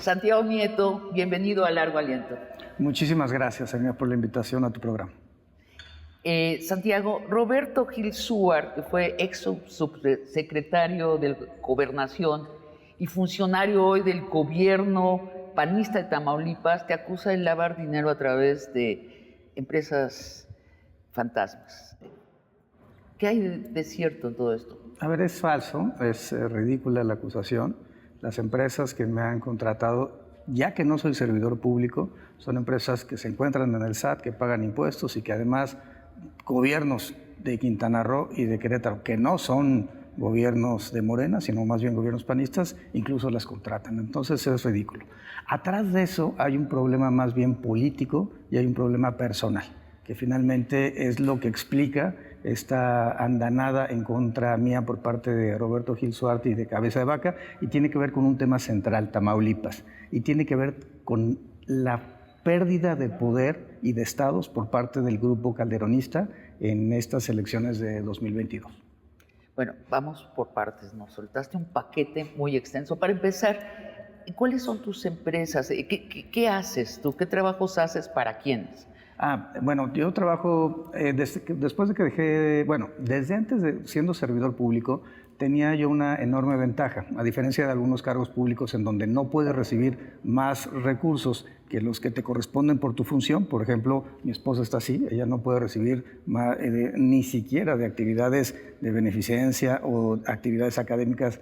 Santiago Nieto, bienvenido a Largo Aliento. Muchísimas gracias, Ania, por la invitación a tu programa. Santiago, Roberto Gil Suart, que fue ex subsecretario de Gobernación y funcionario hoy del gobierno panista de Tamaulipas, te acusa de lavar dinero a través de empresas fantasmas. ¿Qué hay de cierto en todo esto? A ver, es falso, es ridícula la acusación. Las empresas que me han contratado, ya que no soy servidor público, son empresas que se encuentran en el SAT, que pagan impuestos y que además gobiernos de Quintana Roo y de Querétaro, que no son gobiernos de Morena, sino más bien gobiernos panistas, incluso las contratan. Entonces es ridículo. Atrás de eso hay un problema más bien político y hay un problema personal, que finalmente es lo que explica esta andanada en contra mía por parte de Roberto Gil Suart y de Cabeza de Vaca, y tiene que ver con un tema central, Tamaulipas, y tiene que ver con la pérdida de poder y de estados por parte del grupo calderonista en estas elecciones de 2022. Bueno, vamos por partes. Nos soltaste un paquete muy extenso. Para empezar, ¿cuáles son tus empresas? ¿Qué haces tú? ¿Qué trabajos haces para quiénes? Bueno, yo trabajo, después de que dejé, bueno, desde antes de siendo servidor público, tenía yo una enorme ventaja, a diferencia de algunos cargos públicos en donde no puedes recibir más recursos que los que te corresponden por tu función. Por ejemplo, mi esposa está así, ella no puede recibir ni siquiera de actividades de beneficencia o actividades académicas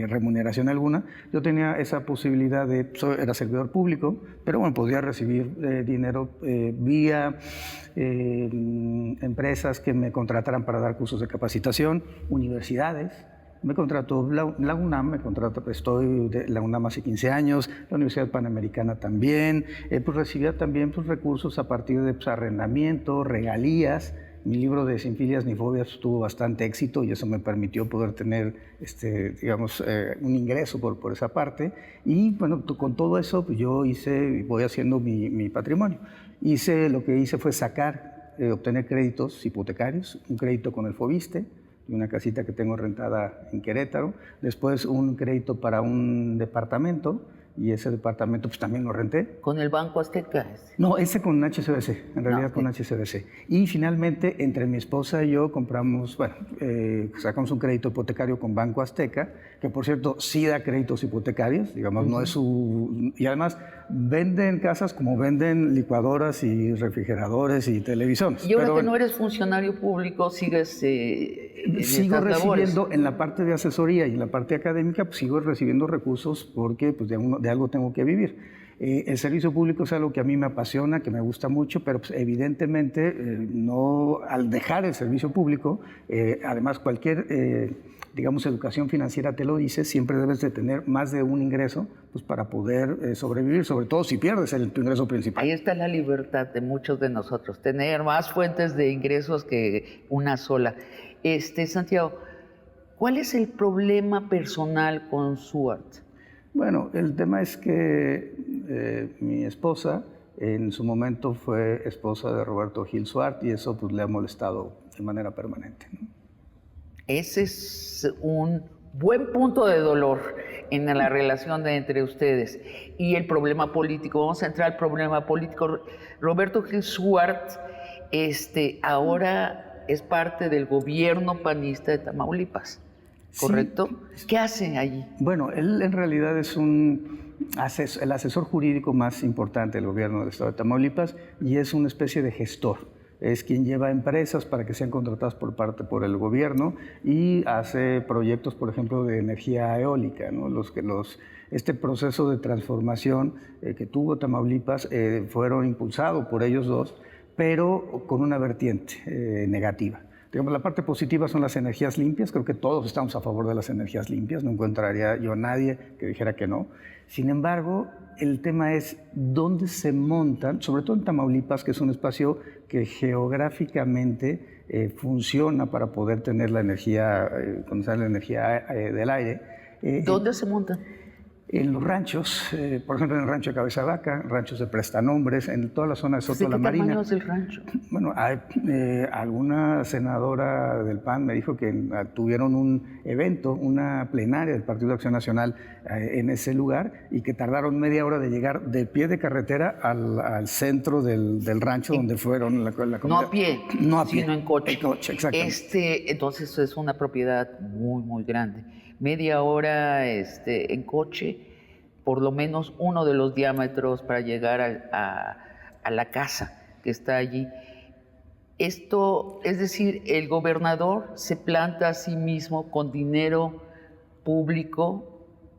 remuneración alguna. Yo tenía esa posibilidad era servidor público, pero bueno, podía recibir dinero vía empresas que me contrataran para dar cursos de capacitación, universidades. Me contrató la UNAM, estoy de la UNAM hace 15 años, la Universidad Panamericana también, pues recibía también recursos a partir de arrendamiento, regalías. Mi libro de Sin Filias ni Fobias tuvo bastante éxito y eso me permitió poder tener, un ingreso por esa parte. Y bueno, con todo eso pues yo voy haciendo mi patrimonio. Lo que hice fue obtener créditos hipotecarios, un crédito con el Fobiste, de una casita que tengo rentada en Querétaro, después un crédito para un departamento, y ese departamento pues también lo renté. ¿Con el Banco Azteca? No, ese con HSBC, en realidad con HSBC. Y finalmente, entre mi esposa y yo sacamos un crédito hipotecario con Banco Azteca, que por cierto sí da créditos hipotecarios, digamos, no es su... Y además venden casas como venden licuadoras y refrigeradores y televisores. Y ahora que no eres funcionario público, sigues sigo recibiendo labores. En la parte de asesoría y en la parte académica, pues sigo recibiendo recursos porque pues, de algo tengo que vivir. El servicio público es algo que a mí me apasiona, que me gusta mucho, pero pues, evidentemente no, al dejar el servicio público, además cualquier, educación financiera te lo dice, siempre debes de tener más de un ingreso pues, para poder sobrevivir, sobre todo si pierdes tu ingreso principal. Ahí está la libertad de muchos de nosotros, tener más fuentes de ingresos que una sola. Santiago, ¿cuál es el problema personal con Suart? Bueno, el tema es que mi esposa en su momento fue esposa de Roberto Gil Suart y eso pues le ha molestado de manera permanente, ¿no? Ese es un buen punto de dolor en la relación entre ustedes. Y el problema político, vamos a entrar al problema político. Roberto Gil Suart ahora es parte del gobierno panista de Tamaulipas, ¿correcto? Sí. ¿Qué hace allí? Bueno, él en realidad es el asesor jurídico más importante del gobierno del estado de Tamaulipas y es una especie de gestor. Es quien lleva empresas para que sean contratadas por el gobierno y hace proyectos, por ejemplo, de energía eólica, ¿no? Este proceso de transformación que tuvo Tamaulipas fueron impulsados por ellos dos, pero con una vertiente negativa. Digamos, la parte positiva son las energías limpias. Creo que todos estamos a favor de las energías limpias. No encontraría yo a nadie que dijera que no. Sin embargo, el tema es dónde se montan, sobre todo en Tamaulipas, que es un espacio que geográficamente funciona para poder tener la energía, condensar la energía del aire. ¿Dónde se montan? En los ranchos, por ejemplo, en el rancho de Cabeza de Vaca, ranchos de prestanombres, en toda la zona de Soto de la Marina. ¿De qué tamaño es el rancho? Bueno, alguna senadora del PAN me dijo que tuvieron un evento, una plenaria del Partido de Acción Nacional en ese lugar y que tardaron media hora de llegar de pie de carretera al centro del rancho donde fueron la comunidad. No a pie, no a pie, sino en coche. En coche, exactamente. Entonces es una propiedad muy, muy grande. Media hora en coche, por lo menos uno de los diámetros para llegar a la casa que está allí. Esto, es decir, el gobernador se planta a sí mismo con dinero público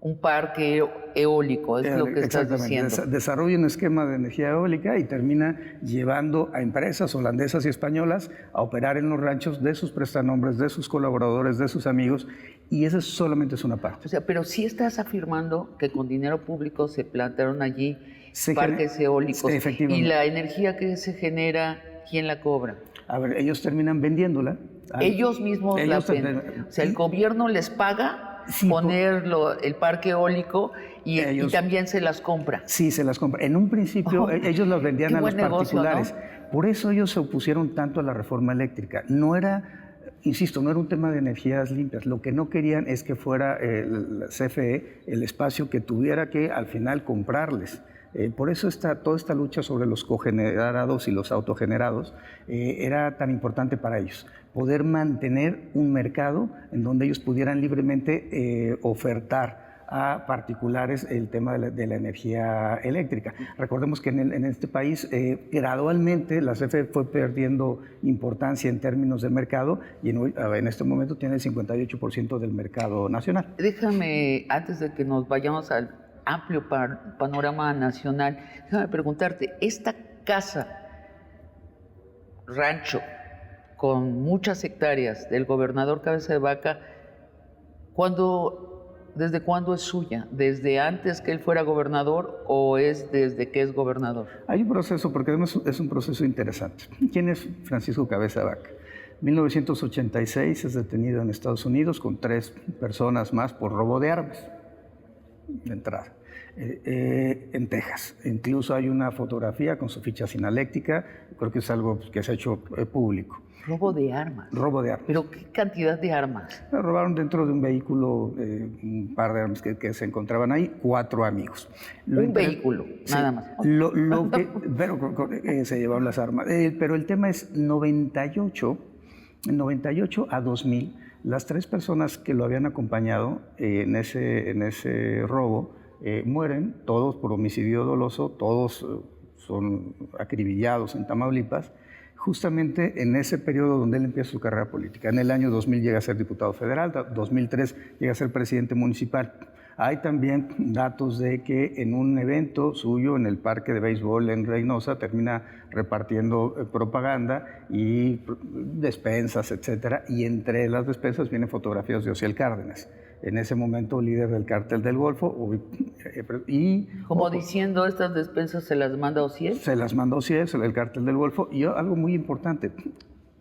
un parque eólico, es lo que estás diciendo. Desarrolla un esquema de energía eólica y termina llevando a empresas holandesas y españolas a operar en los ranchos de sus prestanombres, de sus colaboradores, de sus amigos, y esa solamente es una parte. O sea, pero sí estás afirmando que con dinero público se plantaron allí parques eólicos. Y la energía que se genera, ¿quién la cobra? A ver, ellos terminan vendiéndola. Ellos mismos la venden. O sea, el gobierno les paga poner el parque eólico y también se las compra. Sí, se las compra. En un principio ellos las vendían a los particulares. Negocio, ¿no? Por eso ellos se opusieron tanto a la reforma eléctrica. No era, insisto, no era un tema de energías limpias. Lo que no querían es que fuera el CFE el espacio que tuviera que al final comprarles. Por eso toda esta lucha sobre los cogenerados y los autogenerados era tan importante para ellos. Poder mantener un mercado en donde ellos pudieran libremente ofertar a particulares el tema de la energía eléctrica. Recordemos que en este país gradualmente la CFE fue perdiendo importancia en términos de mercado y en este momento tiene el 58% del mercado nacional. Déjame, antes de que nos vayamos al amplio panorama nacional, déjame preguntarte, esta casa, rancho, con muchas hectáreas del gobernador Cabeza de Vaca, ¿desde cuándo es suya? ¿Desde antes que él fuera gobernador o es desde que es gobernador? Hay un proceso, porque además es un proceso interesante. ¿Quién es Francisco Cabeza de Vaca? 1986 es detenido en Estados Unidos con 3 personas más por robo de armas. De entrada, en Texas. Incluso hay una fotografía con su ficha sinaléctica, creo que es algo que se ha hecho público. ¿Robo de armas? Robo de armas. ¿Pero qué cantidad de armas? Robaron dentro de un vehículo un par de armas que se encontraban ahí, 4 amigos. Vehículo, nada más. Pero se llevaron las armas. Pero el tema es 98 a 2000, las 3 personas que lo habían acompañado en ese robo mueren, todos por homicidio doloso, todos son acribillados en Tamaulipas, justamente en ese periodo donde él empieza su carrera política. En el año 2000 llega a ser diputado federal, 2003 llega a ser presidente municipal. Hay también datos de que en un evento suyo en el parque de béisbol en Reynosa termina repartiendo propaganda y despensas, etcétera, y entre las despensas vienen fotografías de Ociel Cárdenas, en ese momento líder del Cártel del Golfo. Diciendo, estas despensas se las manda Ociel. Se las manda Ociel, el Cártel del Golfo, y algo muy importante.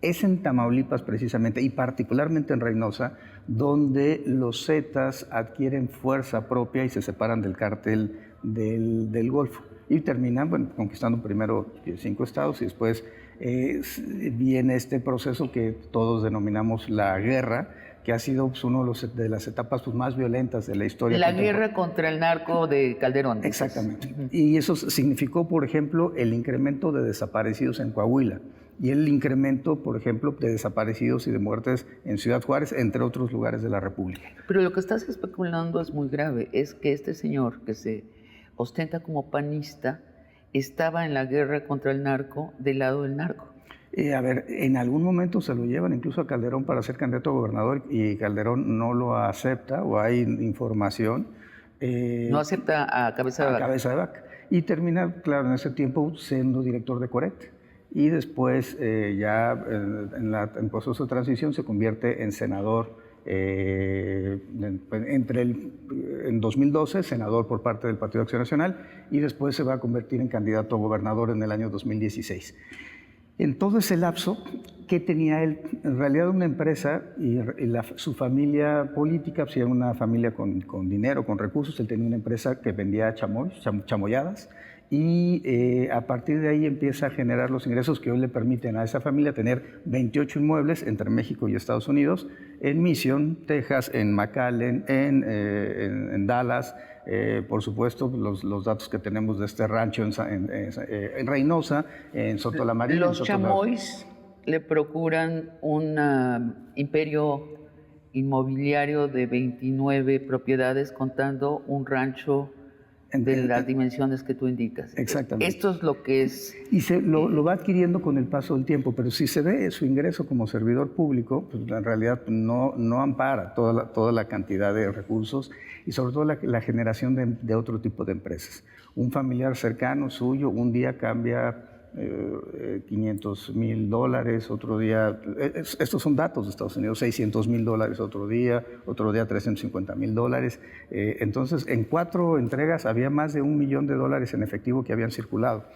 Es en Tamaulipas precisamente, y particularmente en Reynosa, donde los Zetas adquieren fuerza propia y se separan del Cártel del Golfo. Y terminan conquistando primero 5 estados y después viene este proceso que todos denominamos la guerra, que ha sido una de las etapas más violentas de la historia. La guerra contra el narco de Calderón. Exactamente. Y eso significó, por ejemplo, el incremento de desaparecidos en Coahuila y el incremento, por ejemplo, de desaparecidos y de muertes en Ciudad Juárez, entre otros lugares de la República. Pero lo que estás especulando es muy grave, es que este señor que se ostenta como panista estaba en la guerra contra el narco del lado del narco. En algún momento se lo llevan incluso a Calderón para ser candidato a gobernador y Calderón no lo acepta, o hay información. No acepta a Cabeza de Vaca. A Cabeza de Vaca. Y termina, claro, en ese tiempo siendo director de Coret. Y después, en proceso de transición, se convierte en senador. En 2012, senador por parte del Partido de Acción Nacional, y después se va a convertir en candidato a gobernador en el año 2016. En todo ese lapso, ¿qué tenía él? En realidad una empresa y su familia política, pues era una familia con dinero, con recursos. Él tenía una empresa que vendía chamoyadas y a partir de ahí empieza a generar los ingresos que hoy le permiten a esa familia tener 28 inmuebles entre México y Estados Unidos, en Mission, Texas, en McAllen, en Dallas. Por supuesto, los datos que tenemos de este rancho en Reynosa, en Soto la Marina. Los chamois le procuran un imperio inmobiliario de 29 propiedades, contando un rancho de las dimensiones que tú indicas. Exactamente. Esto es lo que es... Y lo va adquiriendo con el paso del tiempo, pero si se ve su ingreso como servidor público, pues en realidad no ampara toda la cantidad de recursos y sobre todo la generación de otro tipo de empresas. Un familiar cercano suyo un día cambia $500,000, otro día, estos son datos de Estados Unidos, $600,000 otro día $350,000. Entonces, en 4 entregas había más de $1 millón en efectivo que habían circulado.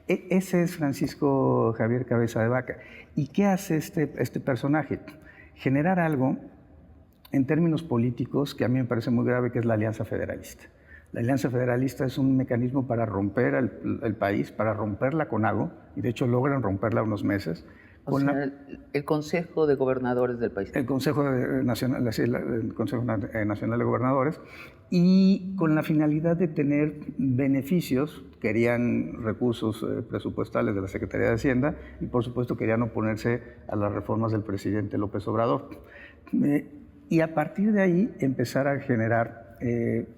Ese es Francisco Javier Cabeza de Vaca. ¿Y qué hace este personaje? Generar algo en términos políticos que a mí me parece muy grave, que es la Alianza Federalista. La Alianza Federalista es un mecanismo para romper el país, para romperla con algo, y de hecho logran romperla unos meses. El Consejo de Gobernadores del país. El Consejo Nacional de Gobernadores, y con la finalidad de tener beneficios. Querían recursos presupuestales de la Secretaría de Hacienda y por supuesto querían oponerse a las reformas del presidente López Obrador. Y a partir de ahí empezar a generar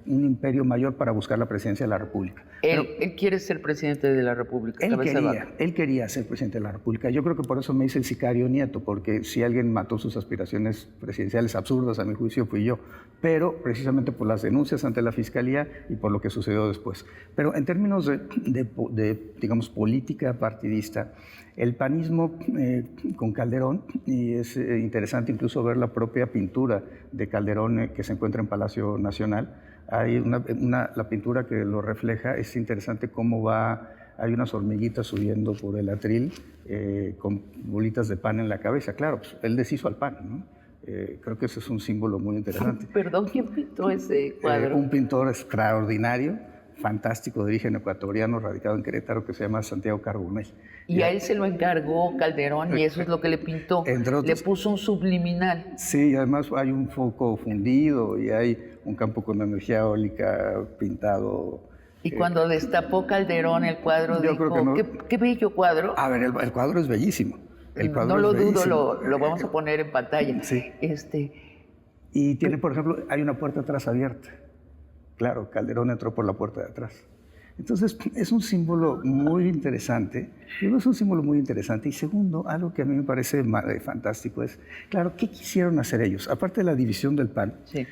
un imperio mayor para buscar la presidencia de la República. Él quiere ser presidente de la República. Él quería ser presidente de la República. Yo creo que por eso me hice el sicario nieto, porque si alguien mató sus aspiraciones presidenciales absurdas, a mi juicio, fui yo. Pero precisamente por las denuncias ante la Fiscalía y por lo que sucedió después. Pero en términos de digamos, política partidista, el panismo con Calderón, y es interesante incluso ver la propia pintura de Calderón que se encuentra en Palacio Nacional. Hay la pintura que lo refleja. Es interesante cómo hay unas hormiguitas subiendo por el atril con bolitas de pan en la cabeza. Claro, pues, él deshizo al pan, ¿no? Creo que ese es un símbolo muy interesante. Perdón, ¿quién pintó ese cuadro? Un pintor extraordinario, fantástico, de origen ecuatoriano, radicado en Querétaro, que se llama Santiago Carbonell. Y a él se lo encargó Calderón y eso es lo que le pintó. Le puso un subliminal. Sí, y además hay un foco fundido y hay un campo con energía eólica pintado. Y cuando destapó Calderón el cuadro, dijo, qué bello cuadro. A ver, el cuadro es bellísimo. No lo dudo, lo vamos a poner en pantalla. Sí. Y tiene, por ejemplo, hay una puerta atrás abierta. Claro, Calderón entró por la puerta de atrás. Entonces, es un símbolo muy interesante. Primero, es un símbolo muy interesante. Y segundo, algo que a mí me parece fantástico es, claro, ¿qué quisieron hacer ellos? Aparte de la división del PAN, sí.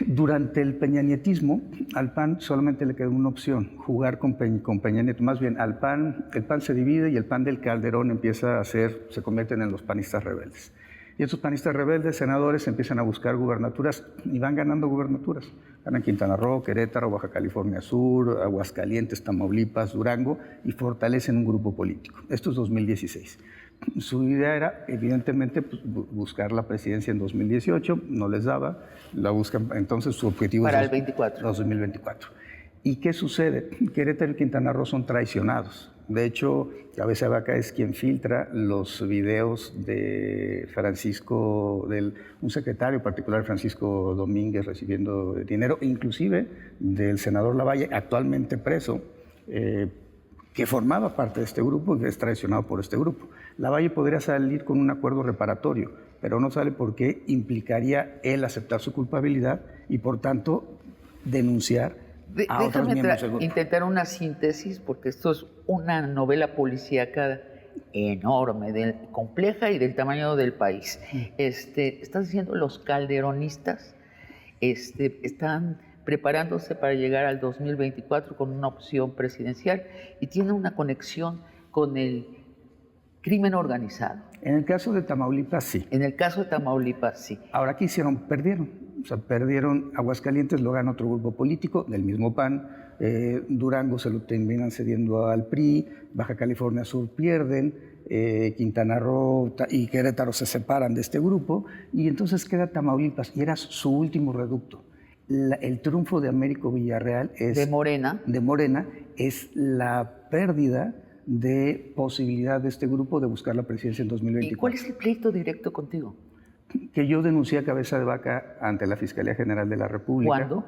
Durante el peñanietismo, al PAN solamente le quedó una opción, jugar con Peña Nieto. Más bien, el PAN se divide y el PAN del Calderón se convierten en los panistas rebeldes. Y esos panistas rebeldes, senadores, empiezan a buscar gubernaturas y van ganando gubernaturas. Ganan Quintana Roo, Querétaro, Baja California Sur, Aguascalientes, Tamaulipas, Durango, y fortalecen un grupo político. Esto es 2016. Su idea era, evidentemente, pues, buscar la presidencia en 2018, no les daba, la buscan, entonces su objetivo para es el 24. 2024. ¿Y qué sucede? Querétaro y Quintana Roo son traicionados. De hecho, Cabeza de Vaca es quien filtra los videos de un secretario particular, Francisco Domínguez, recibiendo dinero, inclusive del senador Lavalle, actualmente preso, que formaba parte de este grupo y que es traicionado por este grupo. Lavalle podría salir con un acuerdo reparatorio, pero no sale porque implicaría él aceptar su culpabilidad y, por tanto, denunciar a otros miembros del grupo. Intentar una síntesis, porque esto es una novela policíaca enorme, compleja y del tamaño del país. Estás diciendo los calderonistas están preparándose para llegar al 2024 con una opción presidencial y tiene una conexión con el crimen organizado. En el caso de Tamaulipas, sí. En el caso de Tamaulipas, sí. Ahora, ¿qué hicieron? Perdieron. O sea, perdieron. Aguascalientes lo gana otro grupo político del mismo PAN. Durango se lo terminan cediendo al PRI. Baja California Sur pierden. Quintana Roo y Querétaro se separan de este grupo y entonces queda Tamaulipas y era su último reducto. El triunfo de Américo Villarreal de Morena es la pérdida de posibilidad de este grupo de buscar la presidencia en 2024. ¿Y cuál es el pleito directo contigo? Que yo denuncié a cabeza de vaca ante la Fiscalía General de la República. ¿Cuándo?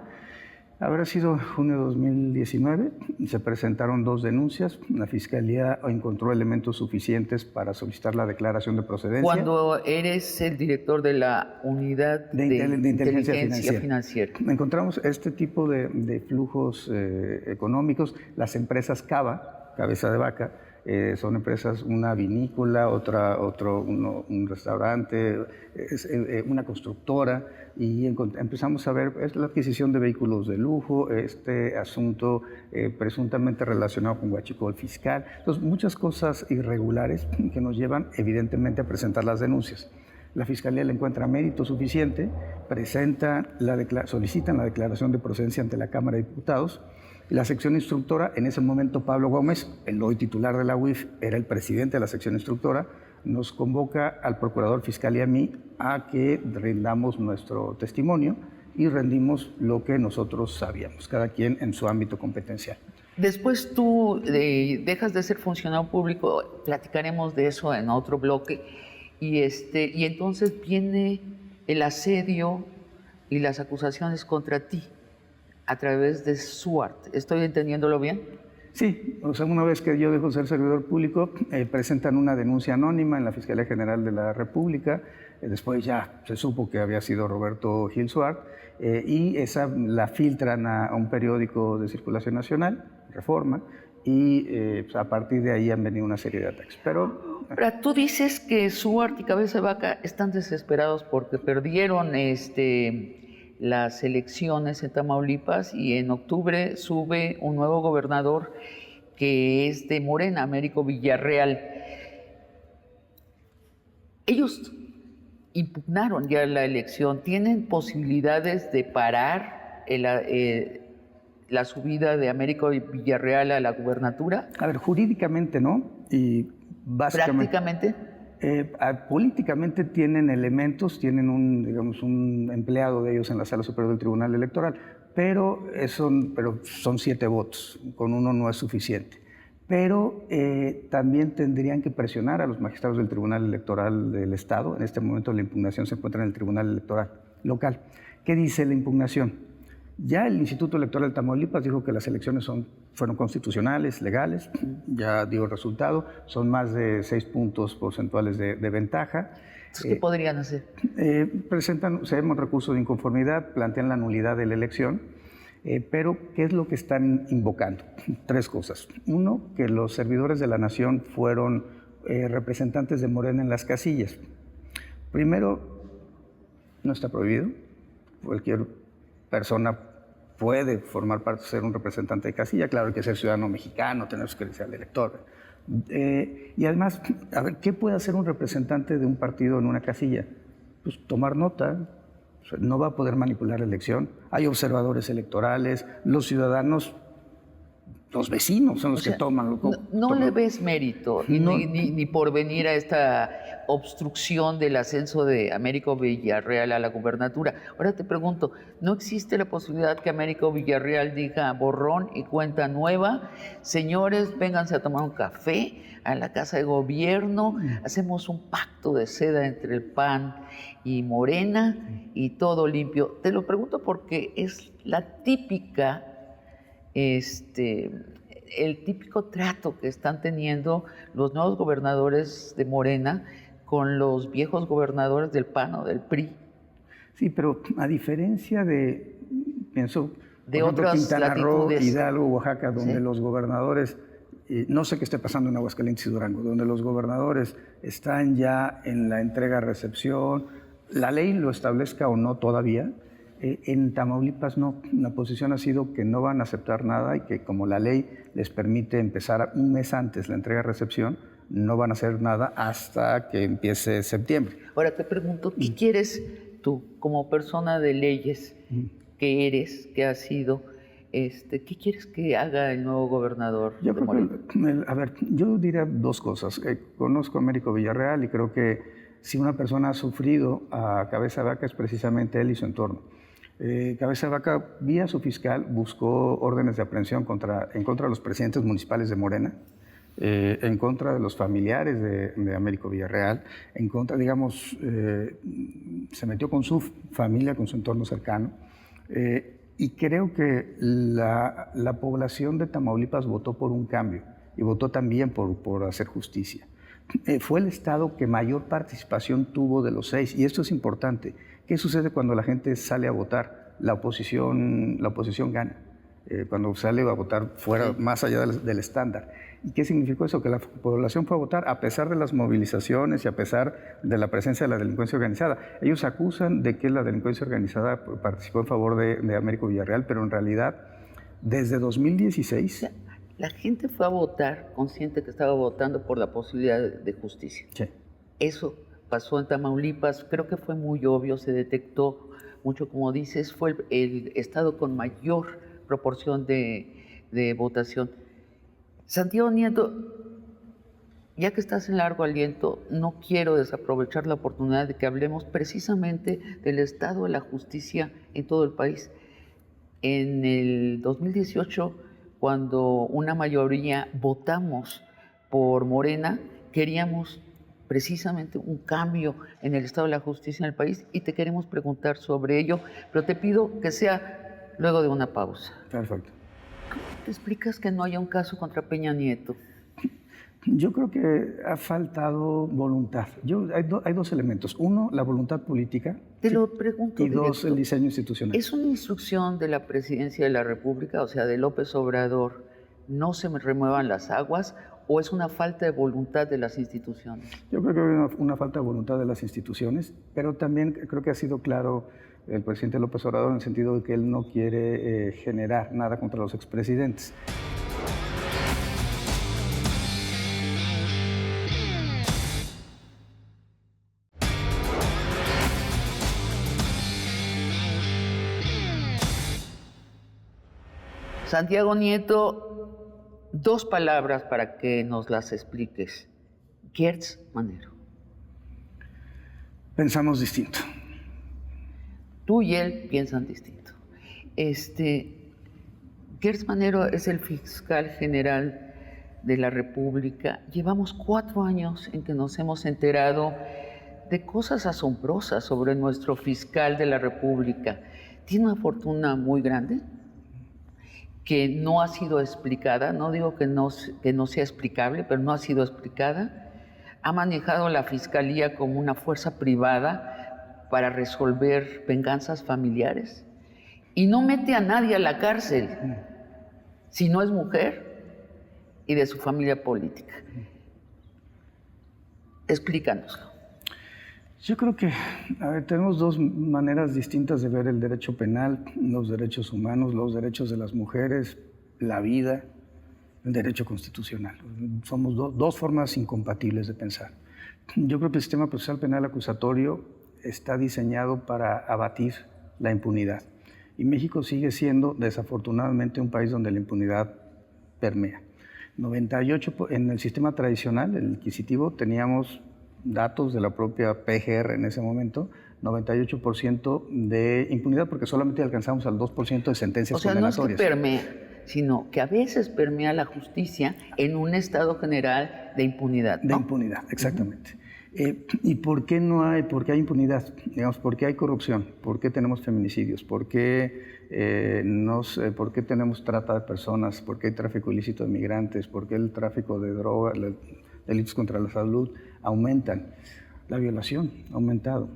Habrá sido junio de 2019, se presentaron 2 denuncias, la Fiscalía encontró elementos suficientes para solicitar la declaración de procedencia. Cuando eres el director de la Unidad de Inteligencia Financiera. Encontramos este tipo de flujos económicos, las empresas Cava, cabeza de vaca, son empresas, una vinícola, un restaurante, una constructora, y empezamos a ver la adquisición de vehículos de lujo, este asunto presuntamente relacionado con huachicol fiscal. Entonces, muchas cosas irregulares que nos llevan evidentemente a presentar las denuncias. La Fiscalía le encuentra mérito suficiente, solicitan la declaración de procedencia ante la Cámara de Diputados. La sección instructora, en ese momento Pablo Gómez, el hoy titular de la UIF, era el presidente de la sección instructora, nos convoca al procurador fiscal y a mí a que rindamos nuestro testimonio y rendimos lo que nosotros sabíamos, cada quien en su ámbito competencial. Después tú dejas de ser funcionario público, platicaremos de eso en otro bloque, y entonces viene el asedio y las acusaciones contra ti a través de SWORD. ¿Estoy entendiéndolo bien? Sí, o sea, una vez que yo dejo de ser servidor público, presentan una denuncia anónima en la Fiscalía General de la República, después ya se supo que había sido Roberto Gil SWORD, y esa la filtran a un periódico de circulación nacional, Reforma, y pues a partir de ahí han venido una serie de ataques. Pero tú dices que SWORD y Cabeza de Vaca están desesperados porque perdieron las elecciones en Tamaulipas y en octubre sube un nuevo gobernador que es de Morena, Américo Villarreal. Ellos impugnaron ya la elección. ¿Tienen posibilidades de parar la subida de Américo Villarreal a la gubernatura? A ver, jurídicamente no, y básicamente... ¿Prácticamente? Políticamente tienen elementos, tienen un empleado de ellos en la Sala Superior del Tribunal Electoral, pero son 7 votos, con uno no es suficiente. Pero también tendrían que presionar a los magistrados del Tribunal Electoral del Estado. En este momento la impugnación se encuentra en el Tribunal Electoral local. ¿Qué dice la impugnación? Ya el Instituto Electoral de Tamaulipas dijo que las elecciones fueron constitucionales, legales, ya dio el resultado, son más de 6 puntos porcentuales de ventaja. ¿Qué podrían hacer? Se llama recurso de inconformidad, plantean la nulidad de la elección, pero ¿qué es lo que están invocando? 3 cosas. Uno, que los servidores de la nación fueron representantes de Morena en las casillas. Primero, no está prohibido, cualquier persona puede formar parte, ser un representante de casilla, claro, hay que ser ciudadano mexicano, tener su credencial de elector. Y además, a ver, ¿qué puede hacer un representante de un partido en una casilla? Pues tomar nota, o sea, no va a poder manipular la elección, hay observadores electorales, los ciudadanos, los vecinos son los que toman. No le ves mérito, ni por venir a esta obstrucción del ascenso de Américo Villarreal a la gubernatura. Ahora te pregunto, ¿no existe la posibilidad que Américo Villarreal diga borrón y cuenta nueva? Señores, vénganse a tomar un café a la Casa de Gobierno, hacemos un pacto de seda entre el PAN y Morena y todo limpio. Te lo pregunto porque es la típica... el típico trato que están teniendo los nuevos gobernadores de Morena con los viejos gobernadores del PAN o del PRI. Sí, pero a diferencia de, pienso, de por ejemplo, otras Quintana Roo, latitudes. Hidalgo, Oaxaca, donde ¿Sí? Los gobernadores, no sé qué esté pasando en Aguascalientes y Durango, donde los gobernadores están ya en la entrega-recepción, la ley lo establezca o no todavía. En Tamaulipas no, la posición ha sido que no van a aceptar nada y que como la ley les permite empezar un mes antes la entrega-recepción, no van a hacer nada hasta que empiece septiembre. Ahora te pregunto, ¿qué quieres tú como persona de leyes que eres, que has sido, ¿Qué quieres que haga el nuevo gobernador Yo de creo Morena? a ver, yo diría dos cosas. Conozco a Américo Villarreal y creo que si una persona ha sufrido a Cabeza de Vaca es precisamente él y su entorno. Cabeza de Vaca, vía su fiscal, buscó órdenes de aprehensión en contra de los presidentes municipales de Morena, en contra de los familiares de Américo Villarreal, en contra, digamos, se metió con su familia, con su entorno cercano. Y creo que la población de Tamaulipas votó por un cambio y votó también por hacer justicia. Fue el estado que mayor participación tuvo de los 6, y esto es importante. ¿Qué sucede cuando la gente sale a votar? La oposición gana. Cuando sale a votar fuera, más allá del estándar. ¿Y qué significó eso? Que la población fue a votar a pesar de las movilizaciones y a pesar de la presencia de la delincuencia organizada. Ellos acusan de que la delincuencia organizada participó en favor de Américo Villarreal, pero en realidad, desde 2016... La gente fue a votar consciente que estaba votando por la posibilidad de justicia. Sí. Eso pasó en Tamaulipas, creo que fue muy obvio, se detectó mucho, como dices, fue el estado con mayor proporción de votación. Santiago Nieto, ya que estás en largo aliento, no quiero desaprovechar la oportunidad de que hablemos precisamente del estado de la justicia en todo el país. En el 2018, cuando una mayoría votamos por Morena, queríamos precisamente un cambio en el estado de la justicia en el país y te queremos preguntar sobre ello, pero te pido que sea luego de una pausa. Perfecto. ¿Cómo te explicas que no haya un caso contra Peña Nieto? Yo creo que ha faltado voluntad. Hay dos elementos. Uno, la voluntad política. Te lo pregunto Y dos, directo. el diseño institucional. ¿Es una instrucción de la Presidencia de la República, o sea, de López Obrador, no se remuevan las aguas, o es una falta de voluntad de las instituciones? Yo creo que hay una falta de voluntad de las instituciones, pero también creo que ha sido claro el presidente López Obrador en el sentido de que él no quiere generar nada contra los expresidentes. Santiago Nieto, dos palabras para que nos las expliques. Gertz Manero. Pensamos distinto. Tú y él piensan distinto. Gertz Manero es el fiscal general de la República. Llevamos 4 años en que nos hemos enterado de cosas asombrosas sobre nuestro fiscal de la República. Tiene una fortuna muy grande que no ha sido explicada, no digo que no sea explicable, pero no ha sido explicada. Ha manejado la Fiscalía como una fuerza privada para resolver venganzas familiares y no mete a nadie a la cárcel si no es mujer y de su familia política. Explícanoslo. Yo creo que, tenemos dos maneras distintas de ver el derecho penal, los derechos humanos, los derechos de las mujeres, la vida, el derecho constitucional. Somos dos formas incompatibles de pensar. Yo creo que el sistema procesal penal acusatorio está diseñado para abatir la impunidad. Y México sigue siendo, desafortunadamente, un país donde la impunidad permea. 98, en el sistema tradicional, el inquisitivo, teníamos datos de la propia PGR en ese momento, 98% de impunidad, porque solamente alcanzamos al 2% de sentencias condenatorias. No es que permea, sino que a veces permea la justicia en un estado general de impunidad, ¿no? De impunidad, exactamente. ¿Y por qué no hay? ¿Por qué hay impunidad? Digamos, ¿por qué hay corrupción? ¿Por qué tenemos feminicidios? ¿Por qué tenemos trata de personas? ¿Por qué hay tráfico ilícito de migrantes? ¿Por qué el tráfico de drogas, delitos contra la salud aumentan? La violación ha aumentado.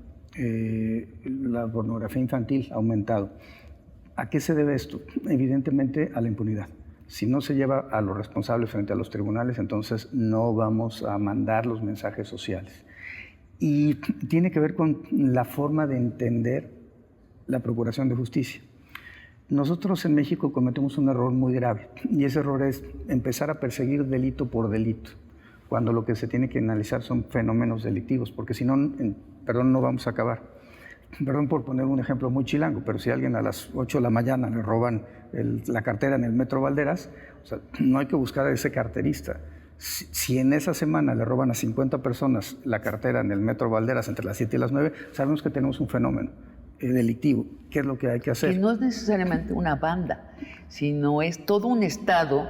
La pornografía infantil ha aumentado. ¿A qué se debe esto? Evidentemente a la impunidad. Si no se lleva a los responsables frente a los tribunales, entonces no vamos a mandar los mensajes sociales. Y tiene que ver con la forma de entender la procuración de justicia. Nosotros en México cometemos un error muy grave, y ese error es empezar a perseguir delito por delito, cuando lo que se tiene que analizar son fenómenos delictivos, porque si no, no vamos a acabar. perdón por poner un ejemplo muy chilango, pero si a alguien a las 8 de la mañana le roban la cartera en el Metro Valderas, o sea, no hay que buscar a ese carterista. Si en esa semana le roban a 50 personas la cartera en el Metro Valderas entre las 7 y las 9, sabemos que tenemos un fenómeno delictivo. ¿Qué es lo que hay que hacer? Que no es necesariamente una banda, sino es todo un estado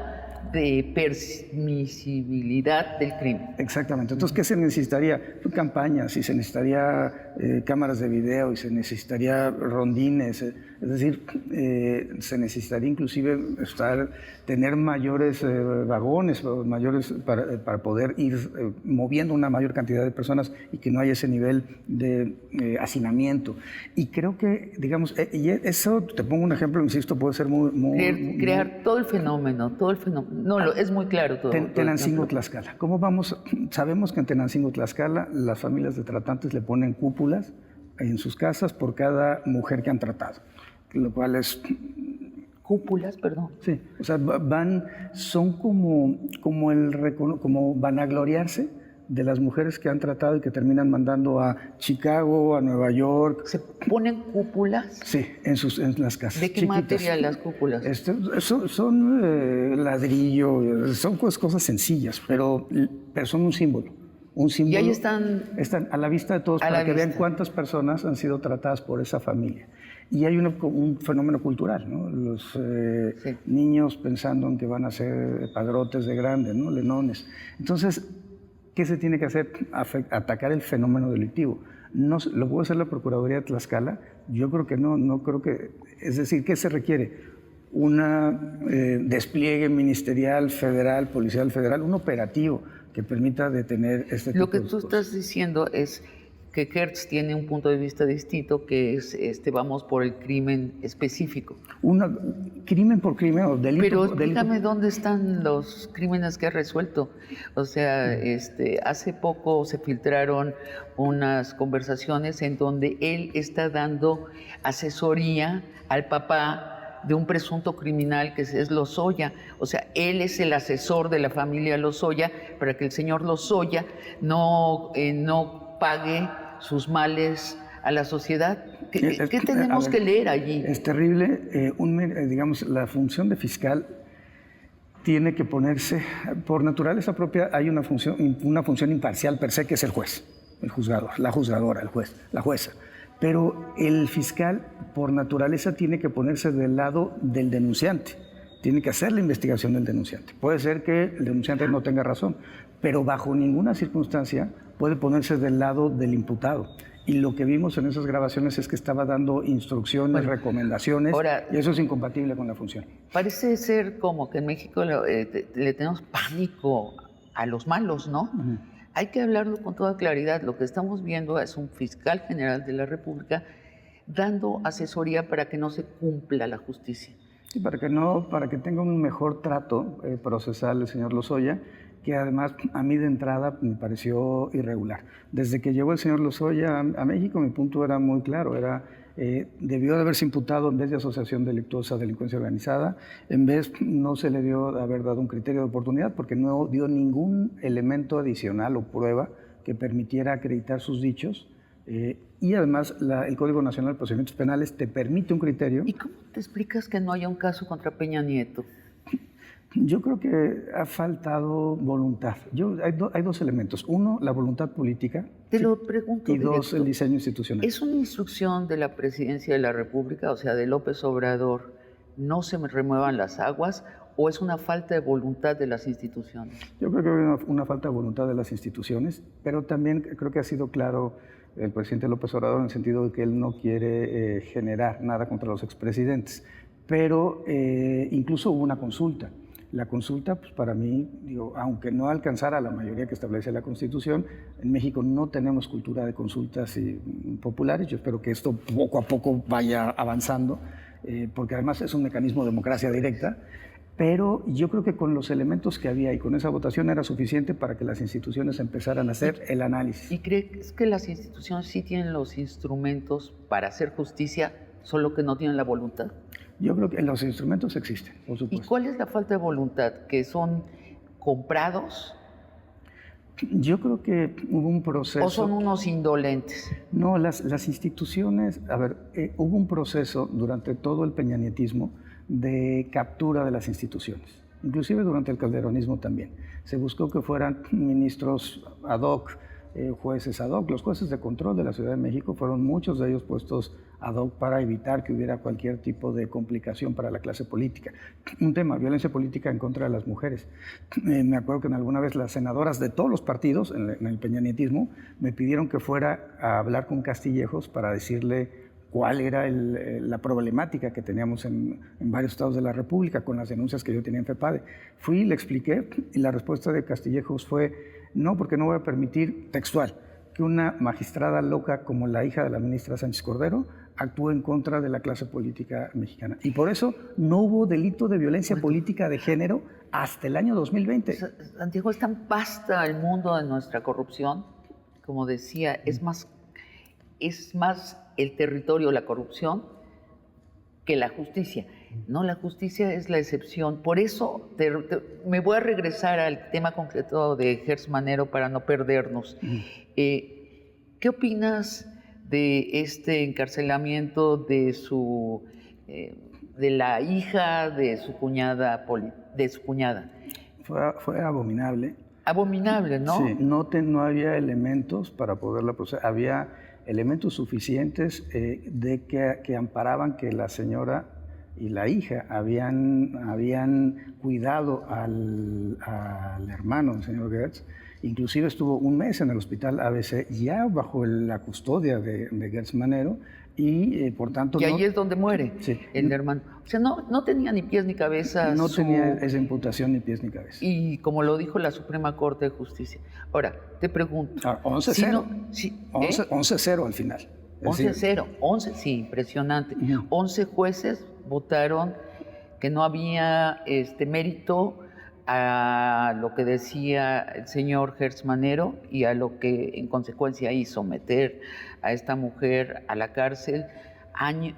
de permisibilidad del crimen. Exactamente. Entonces, ¿qué se necesitaría? Campañas, y se necesitaría cámaras de video, y se necesitaría rondines, es decir, se necesitaría inclusive tener mayores vagones, mayores para poder ir moviendo una mayor cantidad de personas y que no haya ese nivel de hacinamiento. Y creo que, digamos, y eso, te pongo un ejemplo, insisto, puede ser crear todo el fenómeno. No, es muy claro todo. Tenancingo, Tlaxcala. ¿Cómo vamos? Sabemos que en Tenancingo, Tlaxcala, las familias de tratantes le ponen cúpulas en sus casas por cada mujer que han tratado, lo cual es... Cúpulas, perdón. Sí, o sea, son como vanagloriarse de las mujeres que han tratado y que terminan mandando a Chicago, a Nueva York. ¿Se ponen cúpulas? Sí, en las casas. ¿De qué chiquitas. material las cúpulas? Son ladrillo, son cosas sencillas, pero son un símbolo. Y ahí están a la vista de todos para que vean cuántas personas han sido tratadas por esa familia. Y hay un fenómeno cultural, ¿no? Los niños pensando en que van a ser padrotes de grandes, ¿no? Lenones. Entonces, ¿qué se tiene que hacer? Atacar el fenómeno delictivo. No, ¿lo puede hacer la Procuraduría de Tlaxcala? Yo creo que no creo que... Es decir, ¿qué se requiere? Un despliegue ministerial, federal, policial federal, un operativo que permita detener este tipo de cosas. Lo que tú estás diciendo es que Hertz tiene un punto de vista distinto, que es vamos por el crimen específico. Crimen por crimen o delito. Pero explícame dónde están los crímenes que ha resuelto. O sea, hace poco se filtraron unas conversaciones en donde él está dando asesoría al papá de un presunto criminal que es Lozoya. O sea, él es el asesor de la familia Lozoya para que el señor Lozoya no pague sus males a la sociedad. ¿Qué tenemos que leer allí? Es terrible. Digamos, la función de fiscal tiene que ponerse, por naturaleza propia, hay una función imparcial per se, que es el juez, el juzgador, la juzgadora, el juez, la jueza. Pero el fiscal, por naturaleza, tiene que ponerse del lado del denunciante. Tiene que hacer la investigación del denunciante. Puede ser que el denunciante no tenga razón, pero bajo ninguna circunstancia puede ponerse del lado del imputado. Y lo que vimos en esas grabaciones es que estaba dando instrucciones, recomendaciones, y eso es incompatible con la función. Parece ser como que en México le tenemos pánico a los malos, ¿no? Uh-huh. Hay que hablarlo con toda claridad. Lo que estamos viendo es un fiscal general de la República dando asesoría para que no se cumpla la justicia. Sí, para que tenga un mejor trato procesal el señor Lozoya, que además a mí de entrada me pareció irregular. Desde que llegó el señor Lozoya a México, mi punto era muy claro, debió de haberse imputado en vez de asociación delictuosa, delincuencia organizada, no se le dio de haber dado un criterio de oportunidad porque no dio ningún elemento adicional o prueba que permitiera acreditar sus dichos. Y además el Código Nacional de Procedimientos Penales te permite un criterio. ¿Y cómo te explicas que no haya un caso contra Peña Nieto? Yo creo que ha faltado voluntad. Hay dos elementos. Uno, la voluntad política. Te lo pregunto. Y dos, el diseño institucional. ¿Es una instrucción de la Presidencia de la República, o sea, de López Obrador, no se remuevan las aguas, o es una falta de voluntad de las instituciones? Yo creo que hay una falta de voluntad de las instituciones, pero también creo que ha sido claro el presidente López Obrador en el sentido de que él no quiere generar nada contra los expresidentes. Pero incluso hubo una consulta. La consulta, pues para mí, aunque no alcanzara la mayoría que establece la Constitución, en México no tenemos cultura de consultas populares. Yo espero que esto poco a poco vaya avanzando, porque además es un mecanismo de democracia directa. Pero yo creo que con los elementos que había y con esa votación era suficiente para que las instituciones empezaran a hacer el análisis. ¿Y crees que las instituciones sí tienen los instrumentos para hacer justicia, solo que no tienen la voluntad? Yo creo que los instrumentos existen, por supuesto. ¿Y cuál es la falta de voluntad? ¿Que son comprados? Yo creo que hubo un proceso... ¿O son unos indolentes? No, las instituciones... A ver, hubo un proceso durante todo el peñanietismo de captura de las instituciones, inclusive durante el calderonismo también. Se buscó que fueran ministros ad hoc, jueces ad hoc. Los jueces de control de la Ciudad de México fueron muchos de ellos puestos ad hoc para evitar que hubiera cualquier tipo de complicación para la clase política. Un tema, violencia política en contra de las mujeres. Me acuerdo que alguna vez las senadoras de todos los partidos en el peñanietismo me pidieron que fuera a hablar con Castillejos para decirle cuál era la problemática que teníamos en varios estados de la República con las denuncias que yo tenía en FEPADE. Fui, le expliqué y la respuesta de Castillejos fue: no, porque no voy a permitir, textual, que una magistrada loca como la hija de la ministra Sánchez Cordero actúe en contra de la clase política mexicana. Y por eso no hubo delito de violencia política de género hasta el año 2020. Santiago, es tan vasta el mundo de nuestra corrupción, como decía, es más el territorio, la corrupción, que la justicia. No, la justicia es la excepción. Por eso me voy a regresar al tema concreto de Gertz Manero para no perdernos. ¿Qué opinas de este encarcelamiento de la hija de su cuñada? Fue abominable. Abominable, ¿no? Sí, no había elementos para poderla procesar. Había elementos suficientes que amparaban que la señora y la hija habían cuidado al hermano del señor Gertz. Inclusive estuvo un mes en el hospital ABC ya bajo la custodia de Gertz Manero y por tanto... Y ahí es donde muere el hermano. O sea, no tenía ni pies ni cabeza. No tenía esa imputación ni pies ni cabeza. Y como lo dijo la Suprema Corte de Justicia. Ahora, te pregunto... 11-0. Si 11-0 al final. 11-0. 11, sí, impresionante. 11 jueces votaron que no había mérito a lo que decía el señor Gertz Manero y a lo que en consecuencia hizo meter a esta mujer a la cárcel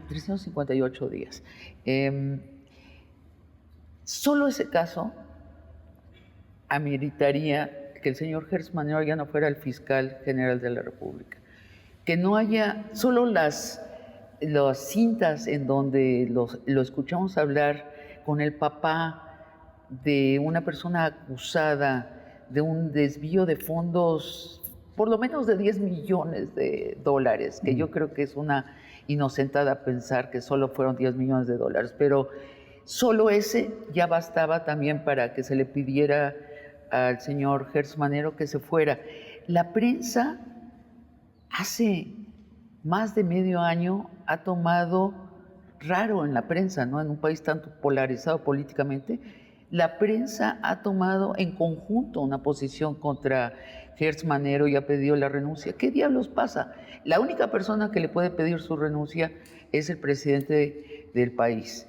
358 días. Solo ese caso ameritaría que el señor Gertz Manero ya no fuera el fiscal general de la República, que no haya solo las cintas en donde lo escuchamos hablar con el papá de una persona acusada de un desvío de fondos, por lo menos de $10 millones, que yo creo que es una inocentada pensar que solo fueron $10 millones, pero solo ese ya bastaba también para que se le pidiera al señor Gertz Manero que se fuera. La prensa hace más de medio año ha tomado, raro en la prensa, ¿no? En un país tan polarizado políticamente, la prensa ha tomado en conjunto una posición contra Gertz Manero y ha pedido la renuncia. ¿Qué diablos pasa? La única persona que le puede pedir su renuncia es el presidente del país.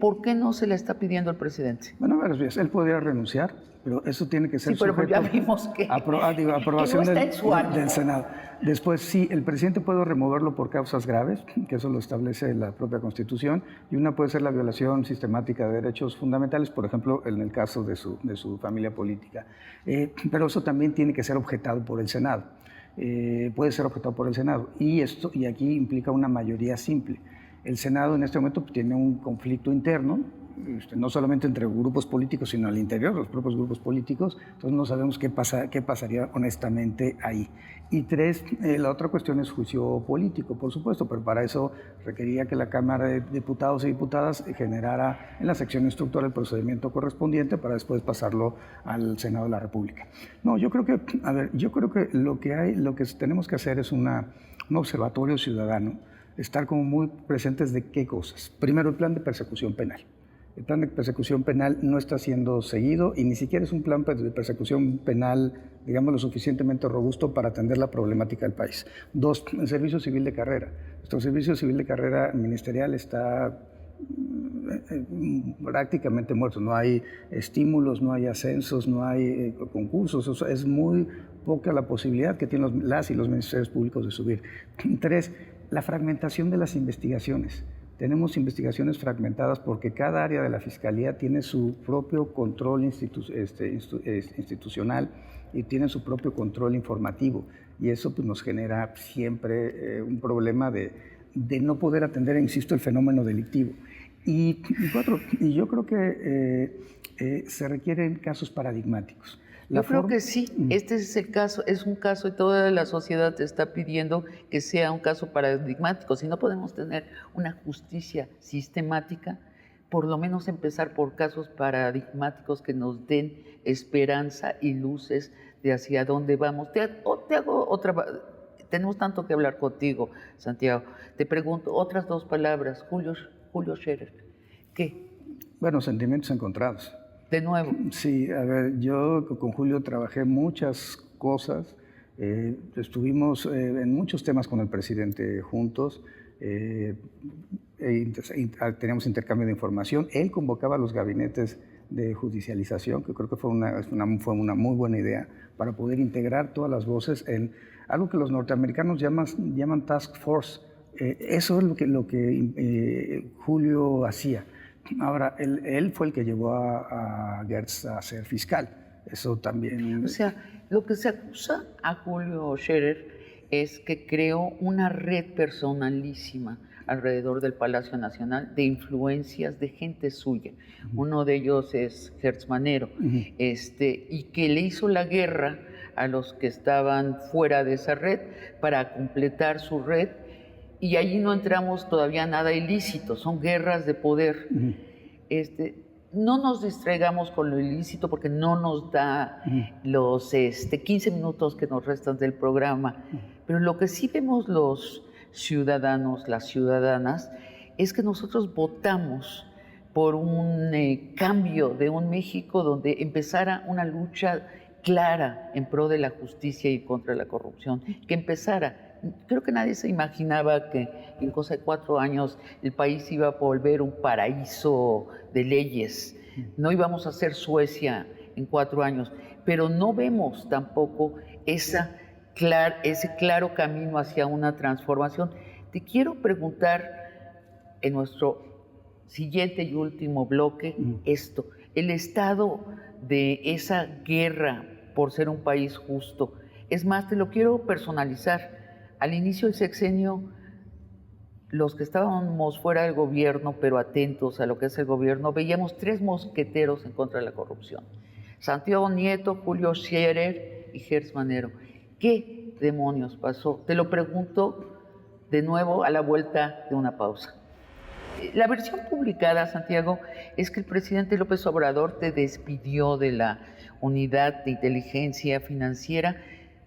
¿Por qué no se la está pidiendo el presidente? Bueno, él podría renunciar, pero eso tiene que ser sujeto ya vimos que, aprobación que no está del Senado. Después, sí, el presidente puede removerlo por causas graves, que eso lo establece la propia Constitución, y una puede ser la violación sistemática de derechos fundamentales, por ejemplo, en el caso de su familia política. Pero eso también tiene que ser objetado por el Senado. Puede ser objetado por el Senado, y aquí implica una mayoría simple. El Senado en este momento tiene un conflicto interno, no solamente entre grupos políticos, sino al interior de los propios grupos políticos, entonces no sabemos qué pasaría honestamente ahí. Y tres, la otra cuestión es juicio político, por supuesto, pero para eso requería que la Cámara de Diputados y Diputadas generara en la sección instructora el procedimiento correspondiente para después pasarlo al Senado de la República. No, yo creo que lo que tenemos que hacer es un observatorio ciudadano, estar como muy presentes de qué cosas. Primero, el plan de persecución penal. El plan de persecución penal no está siendo seguido y ni siquiera es un plan de persecución penal, digamos, lo suficientemente robusto para atender la problemática del país. Dos, el servicio civil de carrera. Nuestro servicio civil de carrera ministerial está prácticamente muerto. No hay estímulos, no hay ascensos, no hay concursos. Es muy poca la posibilidad que tienen las y los ministerios públicos de subir. Tres, la fragmentación de las investigaciones. tenemos investigaciones fragmentadas porque cada área de la Fiscalía tiene su propio control institucional y tiene su propio control informativo. Y eso pues, nos genera siempre un problema de no poder atender, insisto, el fenómeno delictivo. Y yo creo que se requieren casos paradigmáticos. Yo creo que sí, este es el caso, es un caso y toda la sociedad te está pidiendo que sea un caso paradigmático. Si no podemos tener una justicia sistemática, por lo menos empezar por casos paradigmáticos que nos den esperanza y luces de hacia dónde vamos. Te hago otra, tenemos tanto que hablar contigo, Santiago. Te pregunto otras dos palabras, Julio Scherer. ¿Qué? Bueno, sentimientos encontrados. De nuevo. Sí, a ver, yo con Julio trabajé muchas cosas, estuvimos en muchos temas con el presidente juntos, teníamos intercambio de información, él convocaba a los gabinetes de judicialización, que creo que fue una muy buena idea, para poder integrar todas las voces en algo que los norteamericanos llaman task force. Eso es lo que Julio hacía. Ahora, él fue el que llevó a Gertz a ser fiscal. Eso también... O sea, lo que se acusa a Julio Scherer es que creó una red personalísima alrededor del Palacio Nacional de influencias de gente suya. Uno de ellos es Gertz Manero, y que le hizo la guerra a los que estaban fuera de esa red para completar su red. Y allí no entramos todavía nada ilícito, son guerras de poder. No nos distraigamos con lo ilícito porque no nos da los 15 minutos que nos restan del programa. Pero lo que sí vemos los ciudadanos, las ciudadanas, es que nosotros votamos por un cambio de un México donde empezara una lucha clara en pro de la justicia y contra la corrupción, que empezara. Creo que nadie se imaginaba que en cosa de 4 años el país iba a volver un paraíso de leyes. No íbamos a ser Suecia en 4 años, pero no vemos tampoco ese claro camino hacia una transformación. Te quiero preguntar en nuestro siguiente y último bloque esto, el estado de esa guerra por ser un país justo. Es más, te lo quiero personalizar. Al inicio del sexenio, los que estábamos fuera del gobierno, pero atentos a lo que es el gobierno, veíamos 3 mosqueteros en contra de la corrupción. Santiago Nieto, Julio Scherer y Gertz Manero. ¿Qué demonios pasó? Te lo pregunto de nuevo a la vuelta de una pausa. La versión publicada, Santiago, es que el presidente López Obrador te despidió de la Unidad de Inteligencia Financiera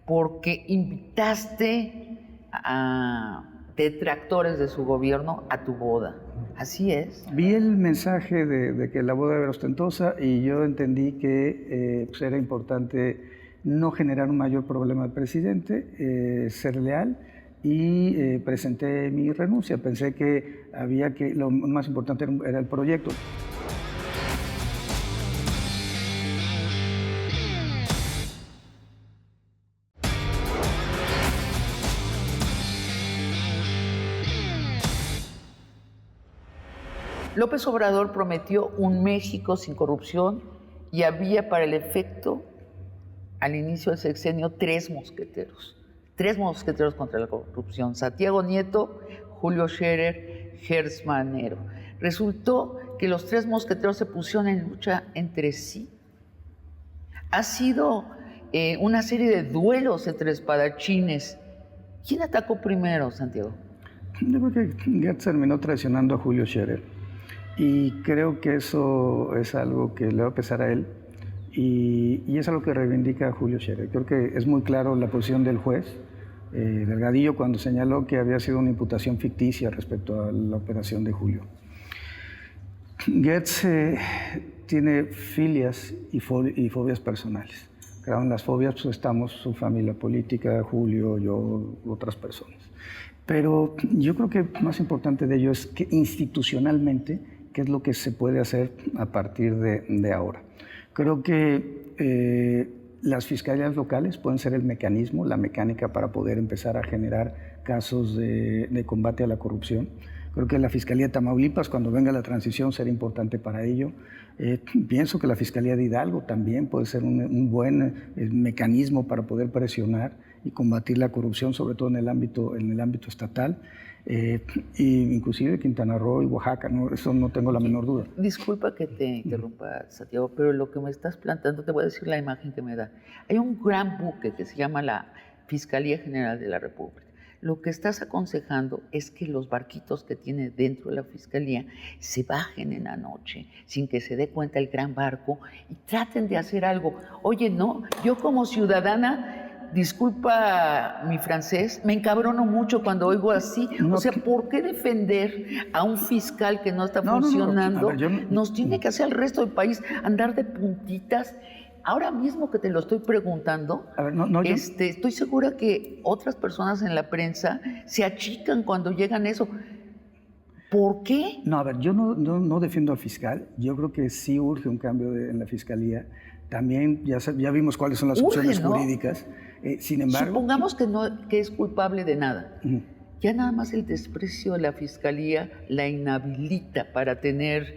porque invitaste a detractores de su gobierno a tu boda. Así es. Vi el mensaje de que la boda era ostentosa y yo entendí que pues era importante no generar un mayor problema al presidente, ser leal, y presenté mi renuncia. Pensé que lo más importante era el proyecto. López Obrador prometió un México sin corrupción y había para el efecto, al inicio del sexenio, 3 mosqueteros. 3 mosqueteros contra la corrupción: Santiago Nieto, Julio Scherer, Gertz Manero. Resultó que los 3 mosqueteros se pusieron en lucha entre sí. Ha sido una serie de duelos entre espadachines. ¿Quién atacó primero, Santiago? Yo creo que Gertz terminó traicionando a Julio Scherer. Y creo que eso es algo que le va a pesar a él y es algo que reivindica Julio Scherer. Creo que es muy claro la posición del juez Delgadillo cuando señaló que había sido una imputación ficticia respecto a la operación de Julio. Gertz tiene filias y fobias personales. Claro, en las fobias pues, estamos su familia política, Julio, yo, otras personas. Pero yo creo que más importante de ello es que institucionalmente, qué es lo que se puede hacer a partir de ahora. Creo que las fiscalías locales pueden ser el mecanismo, la mecánica para poder empezar a generar casos de combate a la corrupción. Creo que la Fiscalía de Tamaulipas, cuando venga la transición, será importante para ello. Pienso que la Fiscalía de Hidalgo también puede ser un buen mecanismo para poder presionar y combatir la corrupción, sobre todo en el ámbito estatal. Y inclusive Quintana Roo y Oaxaca, ¿no? Eso no tengo la menor duda. Disculpa que te interrumpa, Santiago, pero lo que me estás planteando, te voy a decir la imagen que me da. Hay un gran buque que se llama la Fiscalía General de la República. Lo que estás aconsejando es que los barquitos que tiene dentro de la Fiscalía se bajen en la noche, sin que se dé cuenta el gran barco, y traten de hacer algo. Oye, no, yo como ciudadana, disculpa mi francés, me encabrono mucho cuando oigo así. O sea, ¿por qué defender a un fiscal que no está funcionando? Nos tiene que hacer al resto del país andar de puntitas. Ahora mismo que te lo estoy preguntando, estoy segura que otras personas en la prensa se achican cuando llegan a eso. ¿Por qué? No, a ver, yo no defiendo al fiscal. Yo creo que sí urge un cambio en la Fiscalía. También ya vimos cuáles son las opciones jurídicas. Sin embargo... Supongamos que es culpable de nada. Ya nada más el desprecio de la Fiscalía la inhabilita para tener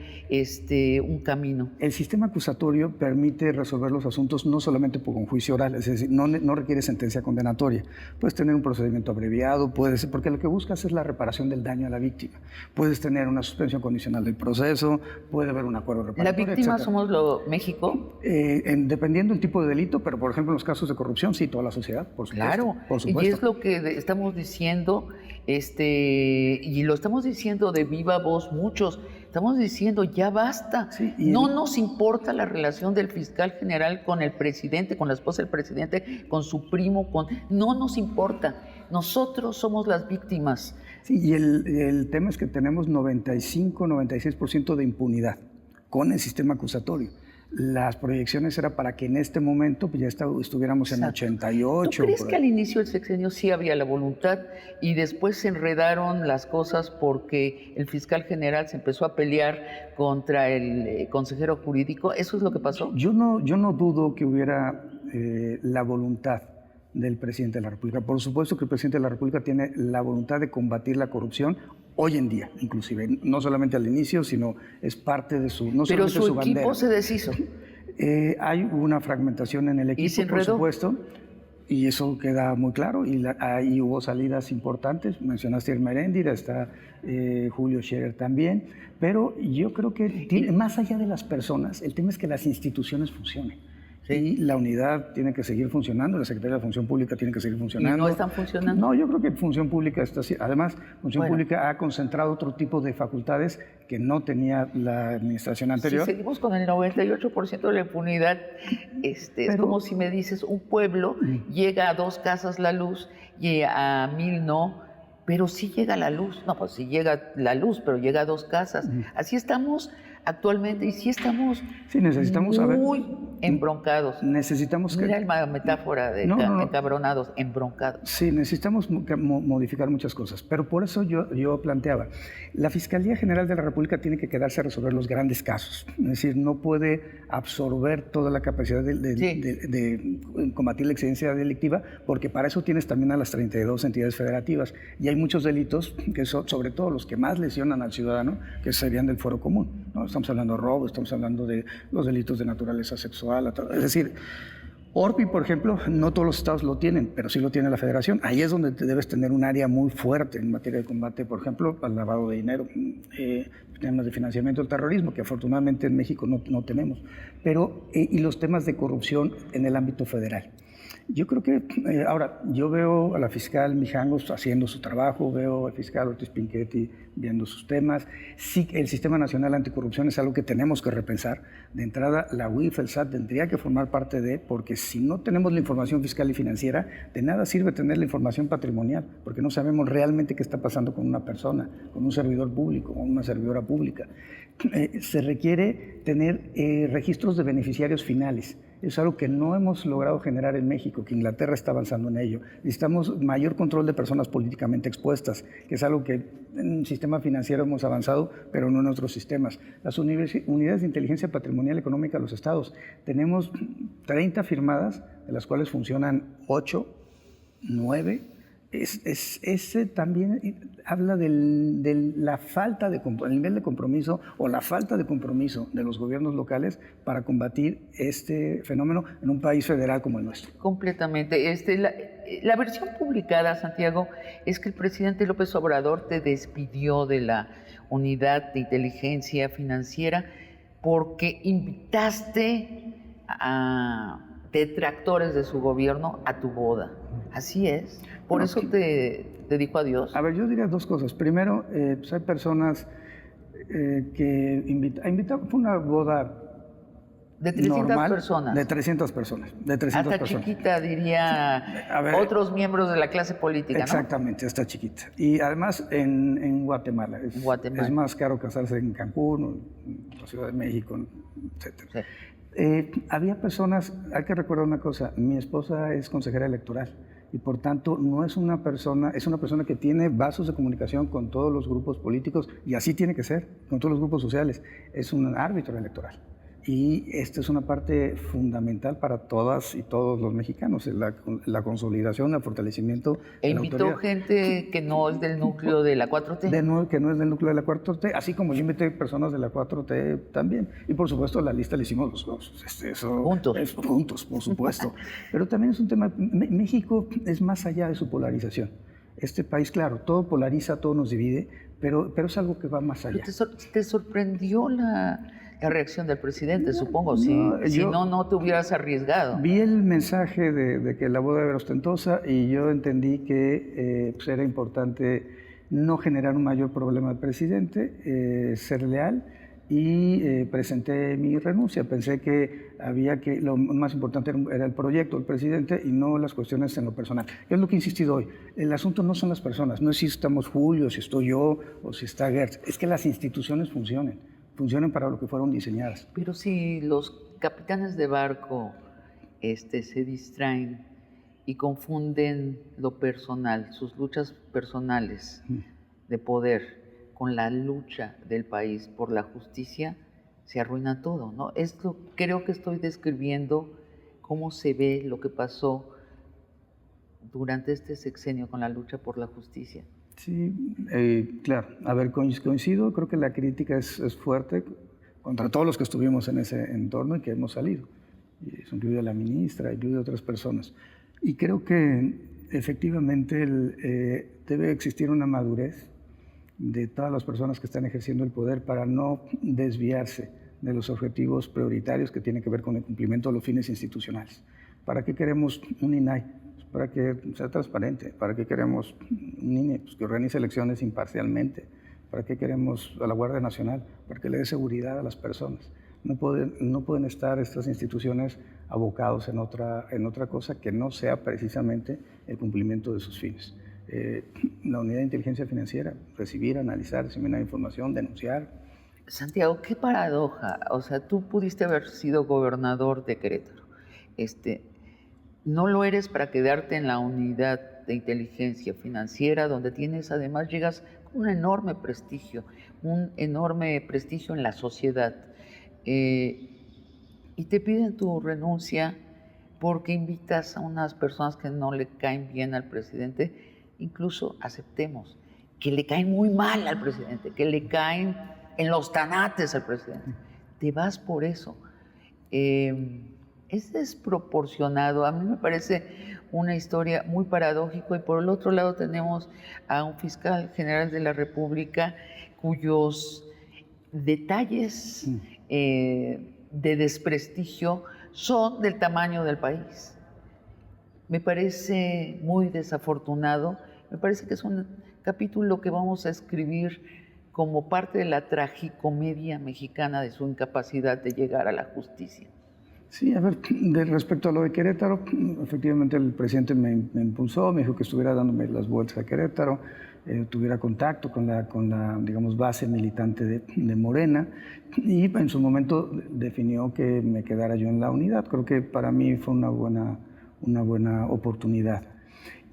un camino. El sistema acusatorio permite resolver los asuntos no solamente por un juicio oral, es decir, no requiere sentencia condenatoria. Puedes tener un procedimiento abreviado, porque lo que buscas es la reparación del daño a la víctima. Puedes tener una suspensión condicional del proceso, puede haber un acuerdo reparatorio, ¿La víctima etcétera. somos México? Dependiendo del tipo de delito, pero por ejemplo en los casos de corrupción, sí, toda la sociedad, por supuesto. Claro, por supuesto. Y es lo que estamos diciendo, y lo estamos diciendo de viva voz muchos, estamos diciendo ya basta, sí, no nos importa la relación del fiscal general con el presidente, con la esposa del presidente, con su primo, no nos importa, nosotros somos las víctimas. Sí, y el tema es que tenemos 95-96% de impunidad con el sistema acusatorio. Las proyecciones eran para que en este momento pues ya estuviéramos en 88. ¿Tú crees que al inicio del sexenio sí había la voluntad y después se enredaron las cosas porque el fiscal general se empezó a pelear contra el consejero jurídico? ¿Eso es lo que pasó? Yo no dudo que hubiera la voluntad del presidente de la República. Por supuesto que el presidente de la República tiene la voluntad de combatir la corrupción hoy en día, inclusive, no solamente al inicio, sino es parte de su, no Pero solamente su bandera. Pero su equipo se deshizo. Hay una fragmentación en el equipo, por supuesto, y eso queda muy claro, y ahí hubo salidas importantes, mencionaste a Irma Heréndira, está Julio Scherer también, pero yo creo que más allá de las personas, el tema es que las instituciones funcionen. Sí. Y la unidad tiene que seguir funcionando, la Secretaría de Función Pública tiene que seguir funcionando. ¿Y no están funcionando? No, yo creo que Función Pública está así. Además, Función Pública ha concentrado otro tipo de facultades que no tenía la administración anterior. Si seguimos con el 98% de la impunidad, es como si me dices, un pueblo llega a 2 casas la luz y a 1000 no, pero sí llega la luz. No, pues sí llega la luz, pero llega a 2 casas. Así estamos actualmente, y sí estamos muy embroncados. Necesitamos Mira la metáfora de encabronados, embroncados. Sí, necesitamos modificar muchas cosas, pero por eso yo planteaba, la Fiscalía General de la República tiene que quedarse a resolver los grandes casos, es decir, no puede absorber toda la capacidad de combatir la exigencia delictiva, porque para eso tienes también a las 32 entidades federativas, y hay muchos delitos, que son sobre todo los que más lesionan al ciudadano, que serían del fuero común, ¿no? Estamos hablando de robo, estamos hablando de los delitos de naturaleza sexual, es decir, ORPI, por ejemplo, no todos los estados lo tienen, pero sí lo tiene la Federación. Ahí es donde debes tener un área muy fuerte en materia de combate, por ejemplo, al lavado de dinero, temas de financiamiento del terrorismo, que afortunadamente en México no tenemos, pero y los temas de corrupción en el ámbito federal. Yo creo que, ahora, yo veo a la fiscal Mijangos haciendo su trabajo, veo al fiscal Ortiz Pinchetti viendo sus temas. Sí, el Sistema Nacional Anticorrupción es algo que tenemos que repensar. De entrada, la UIF, el SAT, tendría que formar parte porque si no tenemos la información fiscal y financiera, de nada sirve tener la información patrimonial, porque no sabemos realmente qué está pasando con una persona, con un servidor público, con una servidora pública. Se requiere tener registros de beneficiarios finales. Es algo que no hemos logrado generar en México, que Inglaterra está avanzando en ello. Necesitamos mayor control de personas políticamente expuestas, que es algo que en el sistema financiero hemos avanzado, pero no en otros sistemas. Las unidades de inteligencia patrimonial económica de los estados, tenemos 30 firmadas, de las cuales funcionan 8, 9, Ese también habla de la falta de el nivel de compromiso o la falta de compromiso de los gobiernos locales para combatir este fenómeno en un país federal como el nuestro. Completamente. La versión publicada, Santiago, es que el presidente López Obrador te despidió de la Unidad de Inteligencia Financiera porque invitaste a detractores de su gobierno a tu boda. Así es. Por eso te dijo adiós. A ver, yo diría dos cosas. Primero, pues hay personas que invitaron, fue una boda de 300 normal, personas. De 300 personas. De 300 hasta personas. Chiquita, diría otros miembros de la clase política, ¿no? Exactamente, hasta chiquita. Y además en Guatemala. Es más caro casarse en Cancún, en la Ciudad de México, etc. Sí. Había personas, hay que recordar una cosa, mi esposa es consejera electoral y por tanto no es una persona, es una persona que tiene vasos de comunicación con todos los grupos políticos y así tiene que ser, con todos los grupos sociales. Es un árbitro electoral. Y esta es una parte fundamental para todas y todos los mexicanos, la consolidación, el fortalecimiento. E invitó gente que no es del núcleo de la 4T. Que no es del núcleo de la 4T, así como yo invité personas de la 4T también. Y por supuesto la lista la hicimos los dos. Juntos, por supuesto. Pero también es un tema, México es más allá de su polarización. Este país, claro, todo polariza, todo nos divide, pero es algo que va más allá. ¿Te sorprendió la reacción del presidente, supongo? Si no te hubieras arriesgado. Vi el mensaje de que la boda era ostentosa y yo entendí que pues era importante no generar un mayor problema al presidente, ser leal, y presenté mi renuncia. Pensé que lo más importante era el proyecto del presidente y no las cuestiones en lo personal. Es lo que he insistido hoy. El asunto no son las personas, no es si estamos Julio, si estoy yo o si está Gertz, es que las instituciones funcionen para lo que fueron diseñadas. Pero si los capitanes de barco se distraen y confunden lo personal, sus luchas personales de poder con la lucha del país por la justicia, se arruina todo, ¿no? Creo que estoy describiendo cómo se ve lo que pasó durante este sexenio con la lucha por la justicia. Sí, claro. A ver, coincido, creo que la crítica es fuerte contra todos los que estuvimos en ese entorno y que hemos salido. Y eso incluye a la ministra, incluye a otras personas. Y creo que efectivamente debe existir una madurez de todas las personas que están ejerciendo el poder para no desviarse de los objetivos prioritarios que tienen que ver con el cumplimiento de los fines institucionales. ¿Para qué queremos un INAI? Para que sea transparente. ¿Para qué queremos un INE? Pues que organice elecciones imparcialmente. ¿Para qué queremos a la Guardia Nacional? Para que le dé seguridad a las personas. No pueden estar estas instituciones abocados en otra cosa que no sea precisamente el cumplimiento de sus fines. La Unidad de Inteligencia Financiera, recibir, analizar, diseminar información, denunciar. Santiago, qué paradoja. O sea, tú pudiste haber sido gobernador de Querétaro. No lo eres para quedarte en la Unidad de Inteligencia Financiera, donde llegas con un enorme prestigio en la sociedad. Y te piden tu renuncia porque invitas a unas personas que no le caen bien al presidente. Incluso aceptemos que le caen muy mal al presidente, que le caen en los tanates al presidente. Te vas por eso. Es desproporcionado. A mí me parece una historia muy paradójica, y por el otro lado tenemos a un fiscal general de la República cuyos detalles de desprestigio son del tamaño del país. Me parece muy desafortunado. Me parece que es un capítulo que vamos a escribir como parte de la tragicomedia mexicana de su incapacidad de llegar a la justicia. Sí, a ver, respecto a lo de Querétaro, efectivamente el presidente me impulsó, me dijo que estuviera dándome las vueltas a Querétaro, tuviera contacto con la digamos, base militante de Morena, y en su momento definió que me quedara yo en la unidad. Creo que para mí fue una buena oportunidad.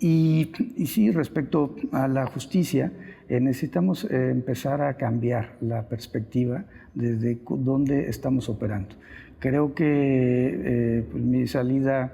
Y sí, respecto a la justicia, necesitamos empezar a cambiar la perspectiva desde donde estamos operando. Creo que pues mi salida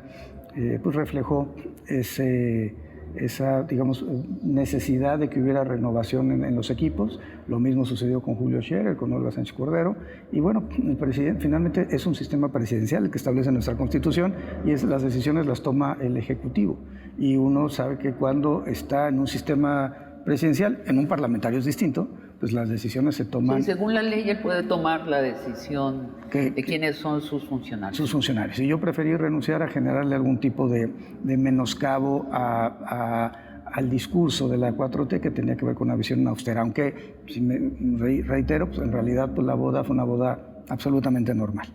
pues reflejó ese esa digamos, necesidad de que hubiera renovación en los equipos. Lo mismo sucedió con Julio Scherer, con Olga Sánchez Cordero. Y bueno, el presidente finalmente es un sistema presidencial el que establece nuestra Constitución y las decisiones las toma el Ejecutivo. Y uno sabe que cuando está en un sistema presidencial, en un parlamentario es distinto, pues las decisiones se toman... Sí, según la ley, él puede tomar la decisión de quiénes son sus funcionarios. Sus funcionarios. Y yo preferí renunciar a generarle algún tipo de menoscabo al discurso de la 4T que tenía que ver con una visión austera. Aunque, si me reitero, pues en realidad pues la boda fue una boda absolutamente normal.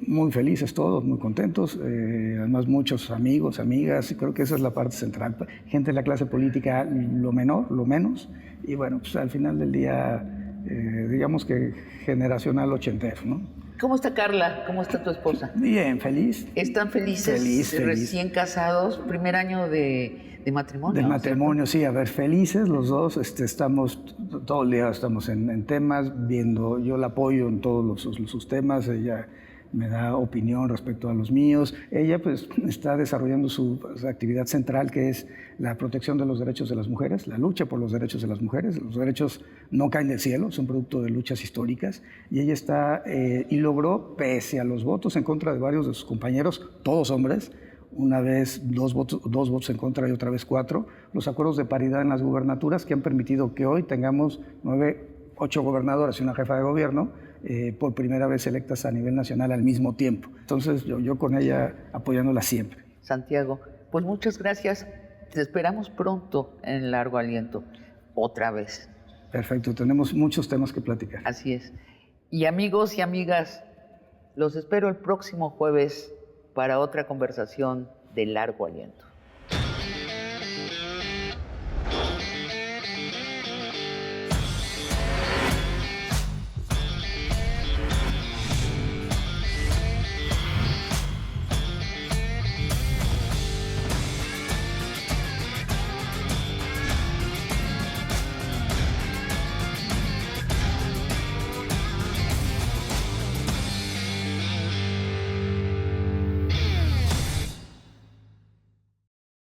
Muy felices todos, muy contentos, además muchos amigos, amigas, y creo que esa es la parte central. Gente de la clase política, lo menos, y bueno, pues al final del día, digamos que generacional ochentero, ¿no? ¿Cómo está Carla? ¿Cómo está tu esposa? Bien, feliz. ¿Están felices? Feliz. Recién casados, primer año de matrimonio. De matrimonio, ¿cierto? Sí, a ver, felices los dos, estamos todo el día estamos en temas, viendo, yo la apoyo en todos sus temas, ella me da opinión respecto a los míos. Ella pues está desarrollando su actividad central, que es la protección de los derechos de las mujeres, la lucha por los derechos de las mujeres. Los derechos no caen del cielo, son producto de luchas históricas, y ella está, y logró, pese a los votos en contra de varios de sus compañeros, todos hombres, una vez dos votos en contra y otra vez 4, los acuerdos de paridad en las gubernaturas que han permitido que hoy tengamos 8 gobernadoras y una jefa de gobierno, por primera vez electas a nivel nacional al mismo tiempo. Entonces yo con ella apoyándola siempre. Santiago, pues muchas gracias. Te esperamos pronto en Largo Aliento, otra vez. Perfecto, tenemos muchos temas que platicar. Así es. Y amigos y amigas, los espero el próximo jueves para otra conversación de Largo Aliento.